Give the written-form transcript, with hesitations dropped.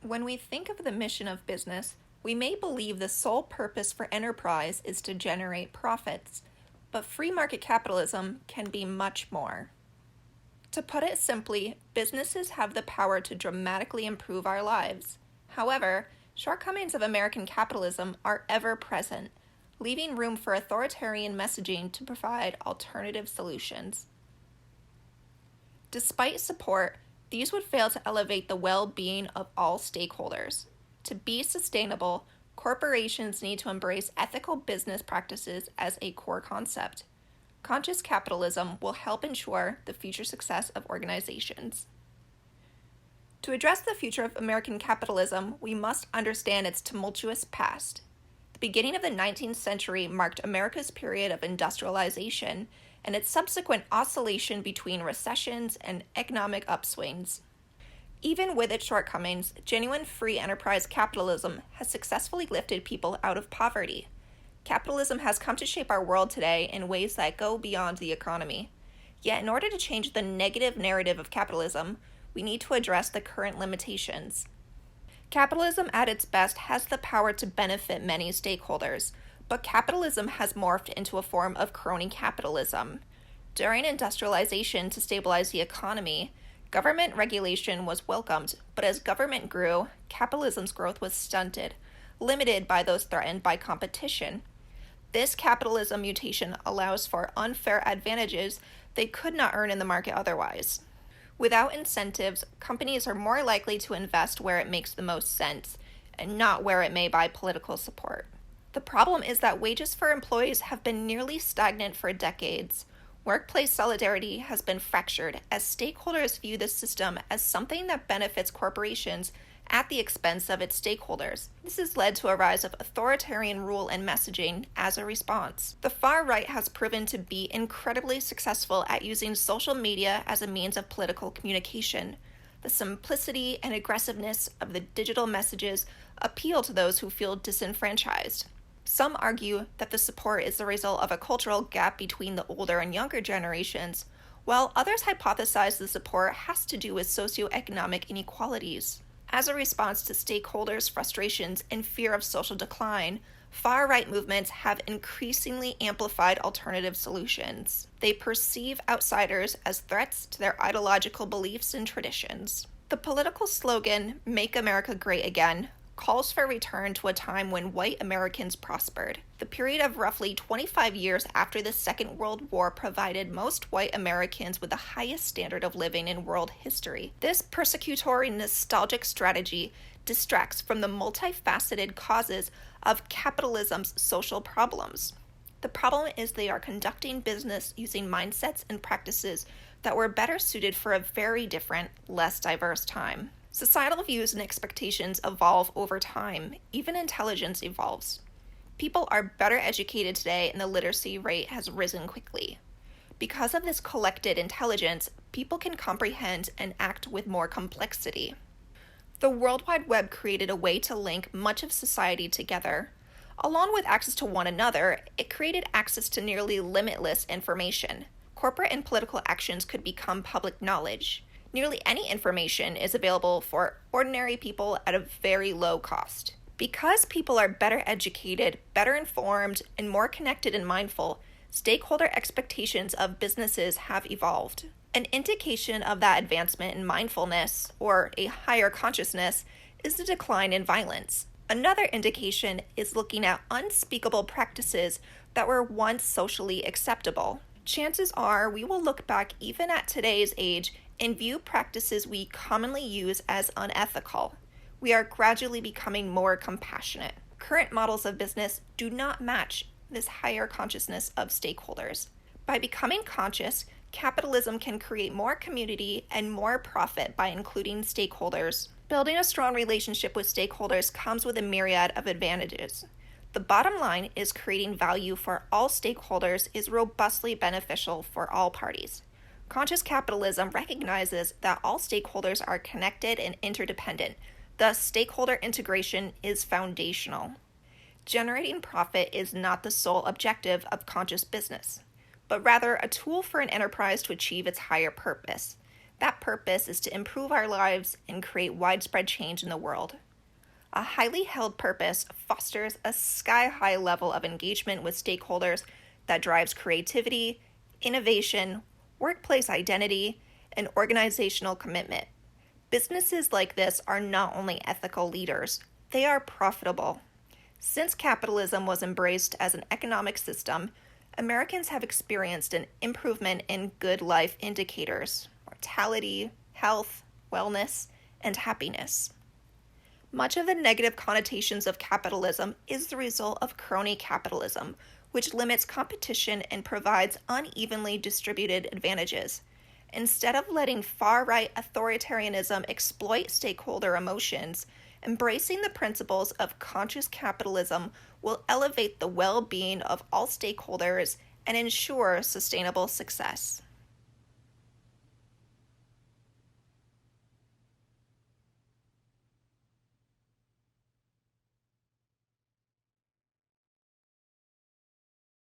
When we think of the mission of business, we may believe the sole purpose for enterprise is to generate profits, but free market capitalism can be much more. To put it simply, businesses have the power to dramatically improve our lives. However, shortcomings of American capitalism are ever present, leaving room for authoritarian messaging to provide alternative solutions. Despite support, these would fail to elevate the well-being of all stakeholders. To be sustainable, corporations need to embrace ethical business practices as a core concept. Conscious capitalism will help ensure the future success of organizations. To address the future of American capitalism, we must understand its tumultuous past. The beginning of the 19th century marked America's period of industrialization and its subsequent oscillation between recessions and economic upswings. Even with its shortcomings, genuine free enterprise capitalism has successfully lifted people out of poverty. Capitalism has come to shape our world today in ways that go beyond the economy. Yet, in order to change the negative narrative of capitalism, we need to address the current limitations. Capitalism at its best has the power to benefit many stakeholders, but capitalism has morphed into a form of crony capitalism. During industrialization to stabilize the economy, government regulation was welcomed, but as government grew, capitalism's growth was stunted, limited by those threatened by competition. This capitalism mutation allows for unfair advantages they could not earn in the market otherwise. Without incentives, companies are more likely to invest where it makes the most sense, and not where it may buy political support. The problem is that wages for employees have been nearly stagnant for decades. Workplace solidarity has been fractured as stakeholders view the system as something that benefits corporations at the expense of its stakeholders. This has led to a rise of authoritarian rule and messaging as a response. The far right has proven to be incredibly successful at using social media as a means of political communication. The simplicity and aggressiveness of the digital messages appeal to those who feel disenfranchised. Some argue that the support is the result of a cultural gap between the older and younger generations, while others hypothesize the support has to do with socioeconomic inequalities. As a response to stakeholders' frustrations and fear of social decline, far-right movements have increasingly amplified alternative solutions. They perceive outsiders as threats to their ideological beliefs and traditions. The political slogan, "Make America Great Again," calls for a return to a time when white Americans prospered. The period of roughly 25 years after the Second World War provided most white Americans with the highest standard of living in world history. This persecutory nostalgic strategy distracts from the multifaceted causes of capitalism's social problems. The problem is they are conducting business using mindsets and practices that were better suited for a very different, less diverse time. Societal views and expectations evolve over time. Even intelligence evolves. People are better educated today and the literacy rate has risen quickly. Because of this collected intelligence, people can comprehend and act with more complexity. The World Wide Web created a way to link much of society together. Along with access to one another, it created access to nearly limitless information. Corporate and political actions could become public knowledge. Nearly any information is available for ordinary people at a very low cost. Because people are better educated, better informed, and more connected and mindful, stakeholder expectations of businesses have evolved. An indication of that advancement in mindfulness, or a higher consciousness, is the decline in violence. Another indication is looking at unspeakable practices that were once socially acceptable. Chances are we will look back even at today's age and view practices we commonly use as unethical. We are gradually becoming more compassionate. Current models of business do not match this higher consciousness of stakeholders. By becoming conscious, capitalism can create more community and more profit by including stakeholders. Building a strong relationship with stakeholders comes with a myriad of advantages. The bottom line is creating value for all stakeholders is robustly beneficial for all parties. Conscious capitalism recognizes that all stakeholders are connected and interdependent. Thus, stakeholder integration is foundational. Generating profit is not the sole objective of conscious business, but rather a tool for an enterprise to achieve its higher purpose. That purpose is to improve our lives and create widespread change in the world. A highly held purpose fosters a sky-high level of engagement with stakeholders that drives creativity, innovation, workplace identity, and organizational commitment. Businesses like this are not only ethical leaders, they are profitable. Since capitalism was embraced as an economic system, Americans have experienced an improvement in good life indicators, mortality, health, wellness, and happiness. Much of the negative connotations of capitalism is the result of crony capitalism, which limits competition and provides unevenly distributed advantages. Instead of letting far-right authoritarianism exploit stakeholder emotions, embracing the principles of conscious capitalism will elevate the well-being of all stakeholders and ensure sustainable success.